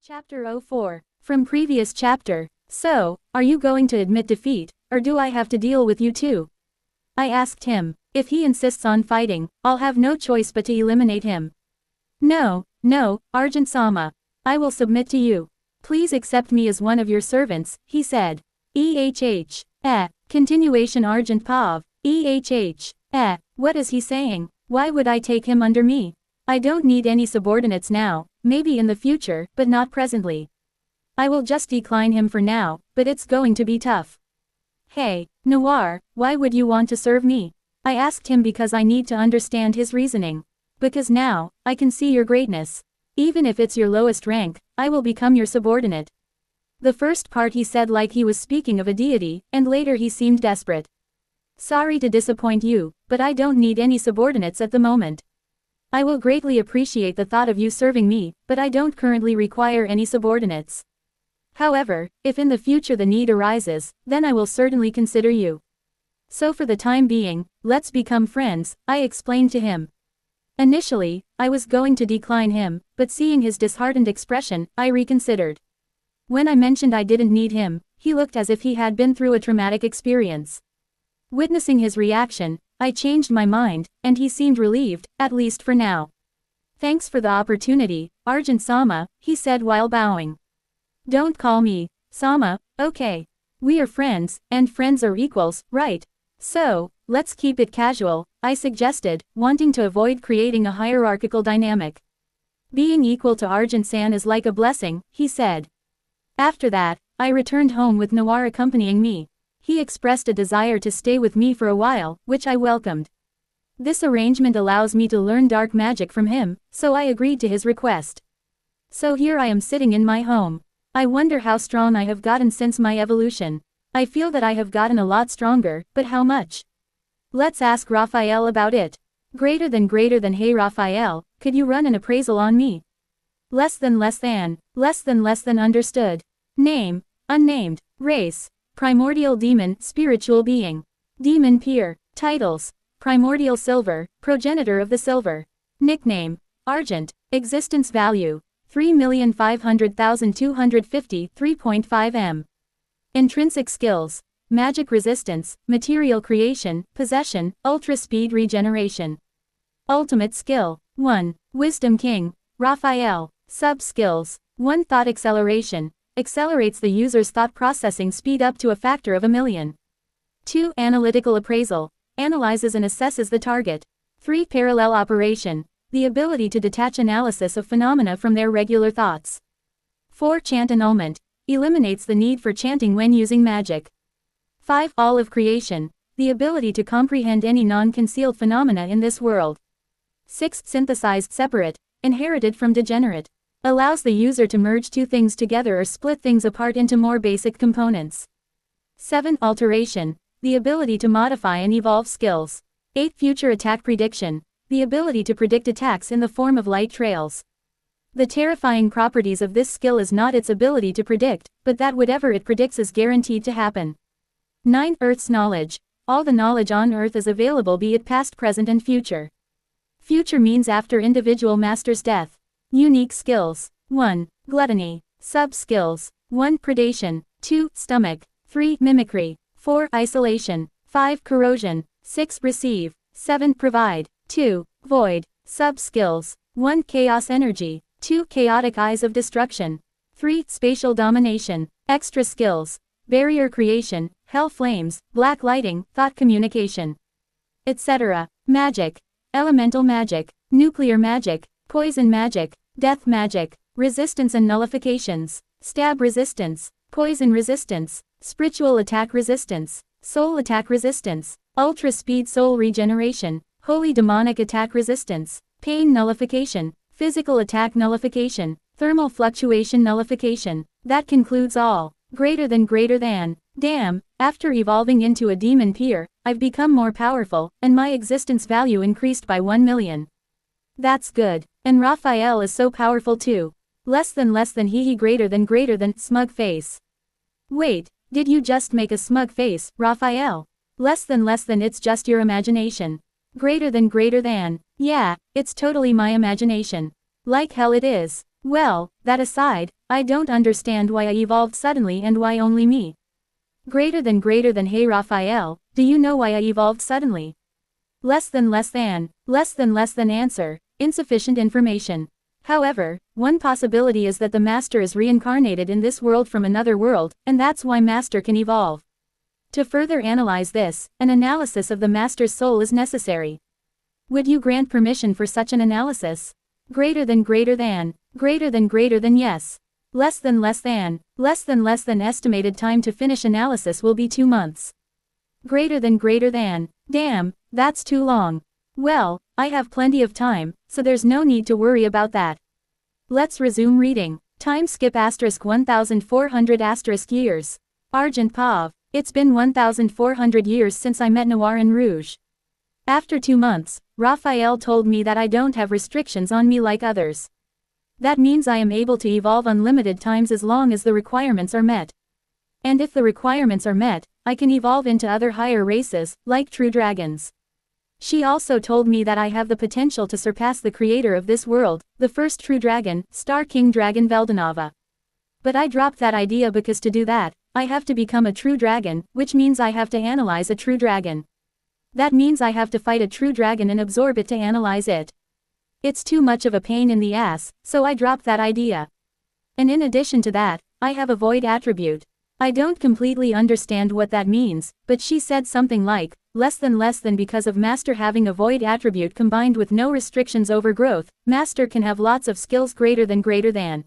Chapter 04. From previous chapter. So, are you going to admit defeat, or do I have to deal with you too? I asked him. If he insists on fighting, I'll have no choice but to eliminate him. No, Argent-sama. I will submit to you. Please accept me as one of your servants, he said. Continuation Argent Pav. What is he saying? Why would I take him under me? I don't need any subordinates now, maybe in the future, but not presently. I will just decline him for now, but it's going to be tough. Hey, Noir, why would you want to serve me? I asked him because I need to understand his reasoning. Because now, I can see your greatness. Even if it's your lowest rank, I will become your subordinate. The first part he said like he was speaking of a deity, and later he seemed desperate. Sorry to disappoint you, but I don't need any subordinates at the moment. I will greatly appreciate the thought of you serving me, but I don't currently require any subordinates. However, if in the future the need arises, then I will certainly consider you. So for the time being, let's become friends, I explained to him. Initially, I was going to decline him, but seeing his disheartened expression, I reconsidered. When I mentioned I didn't need him, he looked as if he had been through a traumatic experience. Witnessing his reaction, I changed my mind, and he seemed relieved, at least for now. Thanks for the opportunity, Argent-sama, he said while bowing. Don't call me Sama, okay. We are friends, and friends are equals, right? So, let's keep it casual, I suggested, wanting to avoid creating a hierarchical dynamic. Being equal to Argent-san is like a blessing, he said. After that, I returned home with Noir accompanying me. He expressed a desire to stay with me for a while, which I welcomed. This arrangement allows me to learn dark magic from him, so I agreed to his request. So here I am sitting in my home. I wonder how strong I have gotten since my evolution. I feel that I have gotten a lot stronger, but how much? Let's ask Raphael about it. Greater than hey Raphael, could you run an appraisal on me? Less than understood. Name, unnamed, race, primordial demon, spiritual being. Demon peer, titles, primordial silver, progenitor of the silver. Nickname, Argent, existence value, 3,500,250, 3.5 m. Intrinsic skills, magic resistance, material creation, possession, ultra speed regeneration. Ultimate skill, 1, Wisdom King, Raphael. Sub-skills, 1 Thought acceleration, accelerates the user's thought processing speed up to a factor of 1,000,000. 2 Analytical appraisal, analyzes and assesses the target. 3 Parallel operation, the ability to detach analysis of phenomena from their regular thoughts. 4 Chant annulment, eliminates the need for chanting when using magic. 5 All of creation, the ability to comprehend any non-concealed phenomena in this world. 6 Synthesized separate, inherited from degenerate, allows the user to merge 2 things together or split things apart into more basic components. 7 Alteration, the ability to modify and evolve skills. 8 Future attack prediction, the ability to predict attacks in the form of light trails. The terrifying properties of this skill is not its ability to predict, but that whatever it predicts is guaranteed to happen. 9 Earth's knowledge, all the knowledge on Earth is available, be it past, present and future. Future means after individual master's death. Unique skills, 1. Gluttony. Sub-skills, 1. Predation, 2. Stomach, 3. Mimicry, 4. Isolation, 5. Corrosion, 6. Receive, 7. Provide, 2. Void. Sub-skills, 1. Chaos energy, 2. Chaotic eyes of destruction, 3. Spatial domination. Extra skills, barrier creation, hell flames, black lighting, thought communication, etc. Magic. Elemental magic, nuclear magic, poison magic, death magic, resistance and nullifications, stab resistance, poison resistance, spiritual attack resistance, soul attack resistance, ultra speed soul regeneration, holy demonic attack resistance, pain nullification, physical attack nullification, thermal fluctuation nullification. That concludes all. Greater than. Damn, after evolving into a demon peer, I've become more powerful, and my existence value increased by 1,000,000. That's good. And Raphael is so powerful too. Less than he greater than smug face. Wait, did you just make a smug face, Raphael? Less than it's just your imagination. Greater than. Yeah, it's totally my imagination. Like hell it is. Well, that aside, I don't understand why I evolved suddenly and why only me. Greater than hey Raphael, do you know why I evolved suddenly? Less than answer, insufficient information. However, one possibility is that the master is reincarnated in this world from another world, and that's why master can evolve. To further analyze this, an analysis of the master's soul is necessary. Would you grant permission for such an analysis? Greater than yes. Less than estimated time to finish analysis will be 2 months. Greater than, damn, that's too long. Well, I have plenty of time, so there's no need to worry about that. Let's resume reading. Time skip *1400 years. Argent Pav. It's been 1400 years since I met Noir and Rouge. After 2 months, Raphael told me that I don't have restrictions on me like others. That means I am able to evolve unlimited times as long as the requirements are met. And if the requirements are met, I can evolve into other higher races, like true dragons. She also told me that I have the potential to surpass the creator of this world, the first true dragon, Star King Dragon Veldanava. But I dropped that idea because to do that, I have to become a true dragon, which means I have to analyze a true dragon. That means I have to fight a true dragon and absorb it to analyze it. It's too much of a pain in the ass, so I dropped that idea. And in addition to that, I have a void attribute. I don't completely understand what that means, but she said something like, less than because of master having a void attribute combined with no restrictions over growth, master can have lots of skills greater than.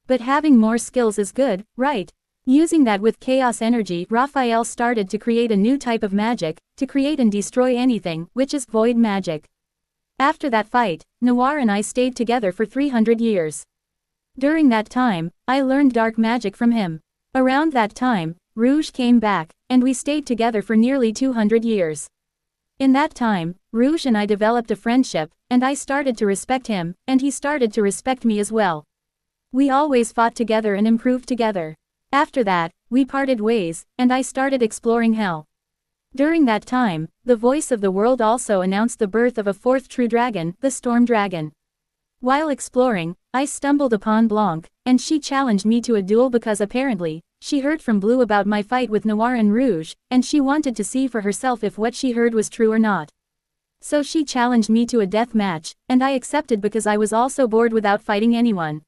But having more skills is good, right? Using that with chaos energy, Raphael started to create a new type of magic, to create and destroy anything, which is void magic. After that fight, Noir and I stayed together for 300 years. During that time, I learned dark magic from him. Around that time, Rouge came back, and we stayed together for nearly 200 years. In that time, Rouge and I developed a friendship, and I started to respect him, and he started to respect me as well. We always fought together and improved together. After that, we parted ways, and I started exploring hell. During that time, the voice of the world also announced the birth of a 4th true dragon, the Storm Dragon. While exploring, I stumbled upon Blanc, and she challenged me to a duel because apparently, she heard from Blue about my fight with Noir and Rouge, and she wanted to see for herself if what she heard was true or not. So she challenged me to a death match, and I accepted because I was also bored without fighting anyone.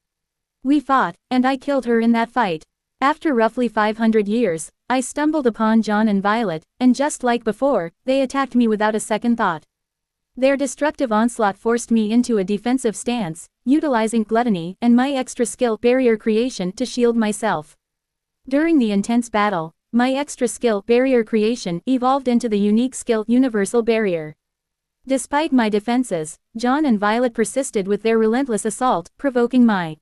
We fought, and I killed her in that fight. After roughly 500 years, I stumbled upon John and Violet, and just like before, they attacked me without a second thought. Their destructive onslaught forced me into a defensive stance, utilizing gluttony and my extra skill barrier creation to shield myself. During the intense battle, my extra skill barrier creation evolved into the unique skill universal barrier. Despite my defenses, John and Violet persisted with their relentless assault, provoking my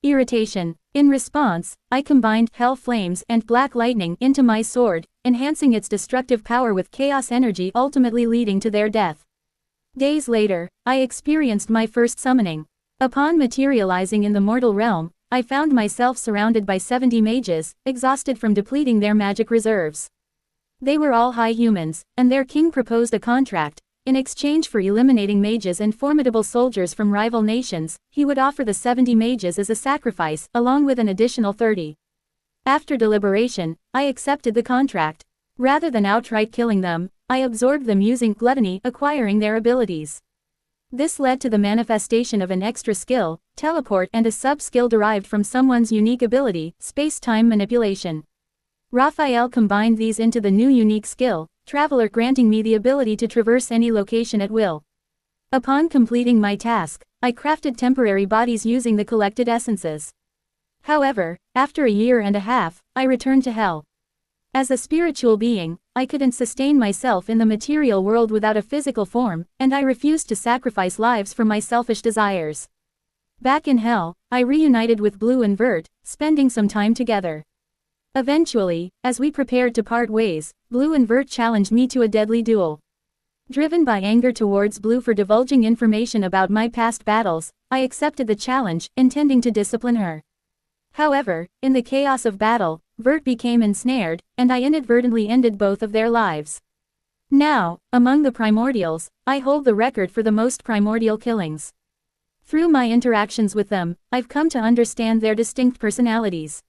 irritation. In response, I combined hell flames and black lightning into my sword, enhancing its destructive power with chaos energy, ultimately leading to their death. Days later, I experienced my first summoning. Upon materializing in the mortal realm, I found myself surrounded by 70 mages, exhausted from depleting their magic reserves. They were all high humans, and their king proposed a contract. In exchange for eliminating mages and formidable soldiers from rival nations, he would offer the 70 mages as a sacrifice, along with an additional 30. After deliberation, I accepted the contract. Rather than outright killing them, I absorbed them using gluttony, acquiring their abilities. This led to the manifestation of an extra skill, teleport, and a sub-skill derived from someone's unique ability, space-time manipulation. Raphael combined these into the new unique skill, Traveler, granting me the ability to traverse any location at will. Upon completing my task, I crafted temporary bodies using the collected essences. However, after a year and a half, I returned to hell. As a spiritual being, I couldn't sustain myself in the material world without a physical form, and I refused to sacrifice lives for my selfish desires. Back in hell, I reunited with Blue and Vert, spending some time together. Eventually, as we prepared to part ways, Blue and Vert challenged me to a deadly duel. Driven by anger towards Blue for divulging information about my past battles, I accepted the challenge, intending to discipline her. However, in the chaos of battle, Vert became ensnared, and I inadvertently ended both of their lives. Now, among the primordials, I hold the record for the most primordial killings. Through my interactions with them, I've come to understand their distinct personalities.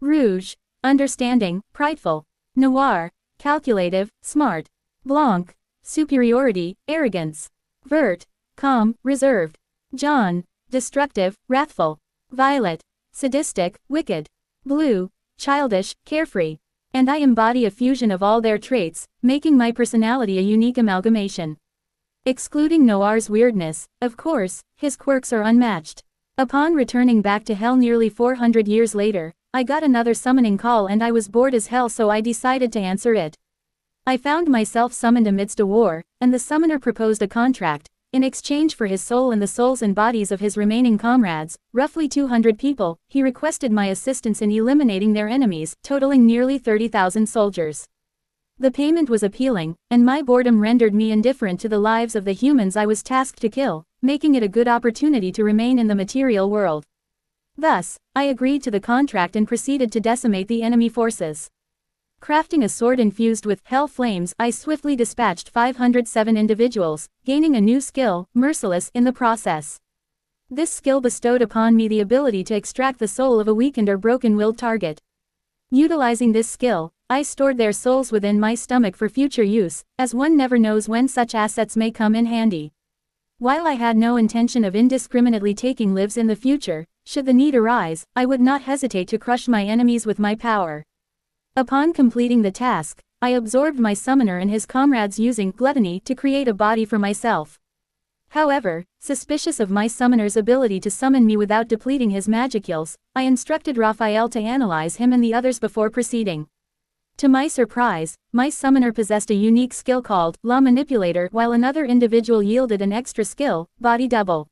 Rouge, understanding, prideful. Noir, calculative, smart. Blanc, superiority, arrogance. Vert, calm, reserved. Jaune, destructive, wrathful. Violet, sadistic, wicked. Blue, childish, carefree. And I embody a fusion of all their traits, making my personality a unique amalgamation. Excluding Noir's weirdness, of course, his quirks are unmatched. Upon returning back to hell nearly 400 years later, I got another summoning call and I was bored as hell, so I decided to answer it. I found myself summoned amidst a war, and the summoner proposed a contract. In exchange for his soul and the souls and bodies of his remaining comrades, roughly 200 people, he requested my assistance in eliminating their enemies, totaling nearly 30,000 soldiers. The payment was appealing, and my boredom rendered me indifferent to the lives of the humans I was tasked to kill, making it a good opportunity to remain in the material world. Thus, I agreed to the contract and proceeded to decimate the enemy forces. Crafting a sword infused with hell flames, I swiftly dispatched 507 individuals, gaining a new skill, Merciless, in the process. This skill bestowed upon me the ability to extract the soul of a weakened or broken-willed target. Utilizing this skill, I stored their souls within my stomach for future use, as one never knows when such assets may come in handy. While I had no intention of indiscriminately taking lives in the future, should the need arise, I would not hesitate to crush my enemies with my power. Upon completing the task, I absorbed my summoner and his comrades using gluttony to create a body for myself. However, suspicious of my summoner's ability to summon me without depleting his magicals, I instructed Raphael to analyze him and the others before proceeding. To my surprise, my summoner possessed a unique skill called La Manipulator, while another individual yielded an extra skill, Body Double.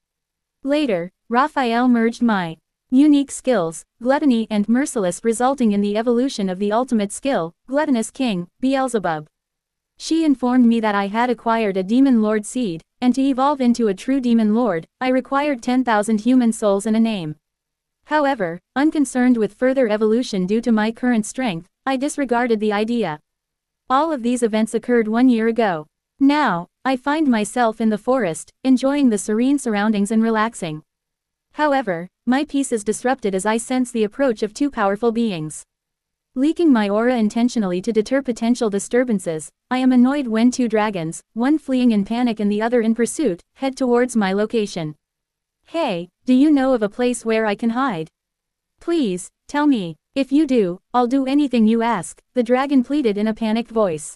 Later, Raphael merged my unique skills, Gluttony and Merciless, resulting in the evolution of the ultimate skill, Gluttonous King, Beelzebub. She informed me that I had acquired a Demon Lord seed, and to evolve into a true Demon Lord, I required 10,000 human souls and a name. However, unconcerned with further evolution due to my current strength, I disregarded the idea. All of these events occurred 1 year ago. Now, I find myself in the forest, enjoying the serene surroundings and relaxing. However, my peace is disrupted as I sense the approach of two powerful beings. Leaking my aura intentionally to deter potential disturbances, I am annoyed when two dragons, one fleeing in panic and the other in pursuit, head towards my location. Hey, do you know of a place where I can hide? Please, tell me. If you do, I'll do anything you ask, the dragon pleaded in a panicked voice.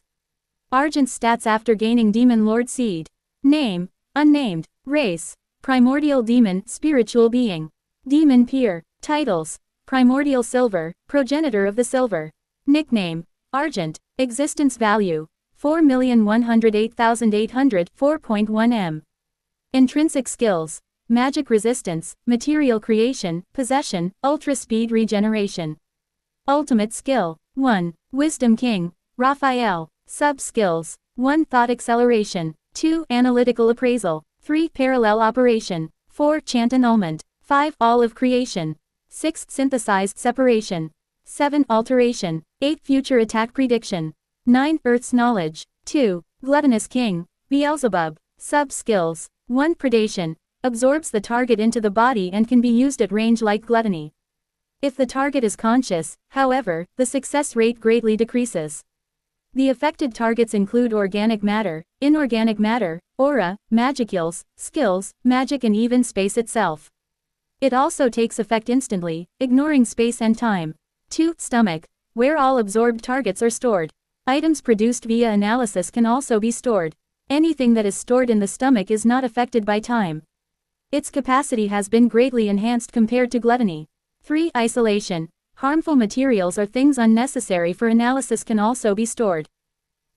Argent's stats after gaining Demon Lord seed. Name, unnamed. Race, primordial demon, spiritual being. Demon peer. Titles, primordial silver, progenitor of the silver. Nickname, Argent. Existence value, 4,108,800, 4.1 m. Intrinsic skills, magic resistance, material creation, possession, ultra speed regeneration. Ultimate skill, 1. Wisdom King, Raphael. Sub-skills, 1. Thought acceleration, 2. Analytical appraisal, 3. Parallel operation, 4. Chant annulment, 5. All of creation, 6. Synthesized separation, 7. Alteration, 8. Future attack prediction, 9. Earth's knowledge, 2. Gluttonous King, Beelzebub. Sub-skills, 1. Predation, absorbs the target into the body and can be used at range like gluttony. If the target is conscious, however, the success rate greatly decreases. The affected targets include organic matter, inorganic matter, aura, magicals, skills, magic and even space itself. It also takes effect instantly, ignoring space and time. 2. Stomach, where all absorbed targets are stored. Items produced via analysis can also be stored. Anything that is stored in the stomach is not affected by time. Its capacity has been greatly enhanced compared to gluttony. 3. Isolation. Harmful materials or things unnecessary for analysis can also be stored.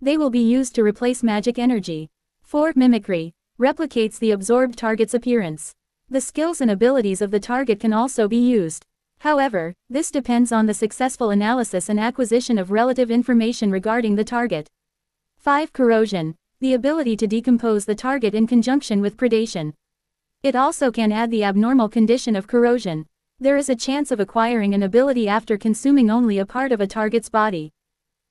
They will be used to replace magic energy. 4. Mimicry. Replicates the absorbed target's appearance. The skills and abilities of the target can also be used. However, this depends on the successful analysis and acquisition of relative information regarding the target. 5. Corrosion. The ability to decompose the target in conjunction with predation. It also can add the abnormal condition of corrosion. There is a chance of acquiring an ability after consuming only a part of a target's body.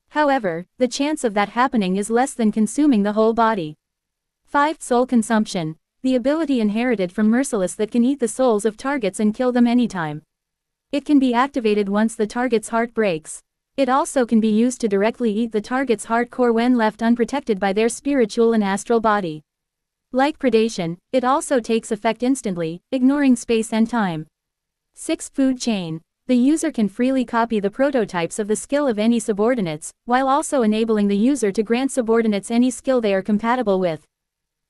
However, the chance of that happening is less than consuming the whole body. 5. Soul consumption. the ability inherited from Merciless that can eat the souls of targets and kill them anytime. It can be activated once the target's heart breaks. It also can be used to directly eat the target's heart core when left unprotected by their spiritual and astral body. Like predation, it also takes effect instantly, ignoring space and time. 6. Food chain. The user can freely copy the prototypes of the skill of any subordinates, while also enabling the user to grant subordinates any skill they are compatible with.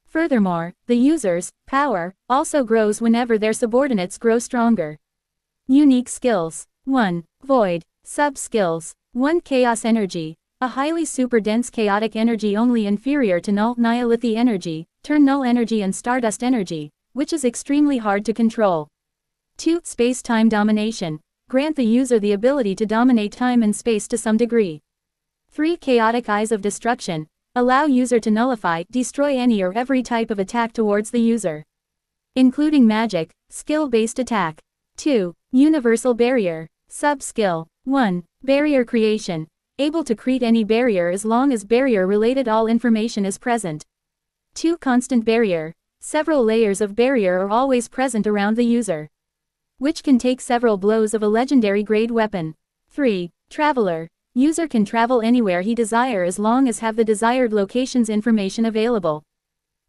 Furthermore, the user's power also grows whenever their subordinates grow stronger. Unique skills. 1. Void. Sub-skills. 1. Chaos energy. A highly super-dense chaotic energy only inferior to null nihilithy energy, turn null energy and stardust energy, which is extremely hard to control. 2. Space-time domination. Grant the user the ability to dominate time and space to some degree. 3. Chaotic eyes of destruction. Allow user to nullify, destroy any or every type of attack towards the user, including magic, skill-based attack. 2. Universal barrier. Sub-skill. 1. Barrier creation. Able to create any barrier as long as barrier-related all information is present. 2. Constant barrier. Several layers of barrier are always present around the user, which can take several blows of a legendary grade weapon. 3. Traveler. User can travel anywhere he desire as long as have the desired location's information available.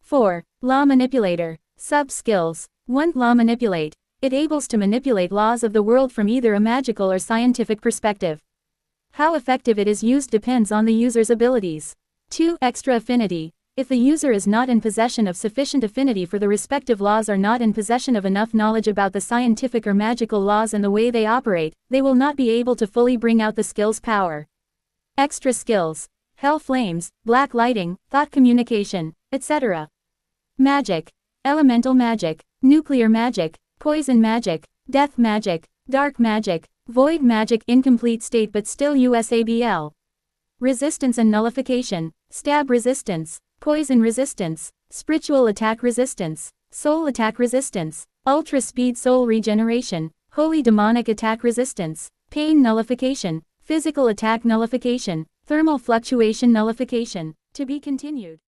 4. Law manipulator. Sub-skills. 1. Law manipulate. It ables to manipulate laws of the world from either a magical or scientific perspective. How effective it is used depends on the user's abilities. 2. Extra affinity. If the user is not in possession of sufficient affinity for the respective laws or not in possession of enough knowledge about the scientific or magical laws and the way they operate, they will not be able to fully bring out the skill's power. Extra skills. Hell flames, black lighting, thought communication, etc. Magic. Elemental magic, nuclear magic, poison magic, death magic, dark magic, void magic, incomplete state but still USABL. Resistance and nullification, stab resistance, poison resistance, spiritual attack resistance, soul attack resistance, ultra speed soul regeneration, holy demonic attack resistance, pain nullification, physical attack nullification, thermal fluctuation nullification. To be continued.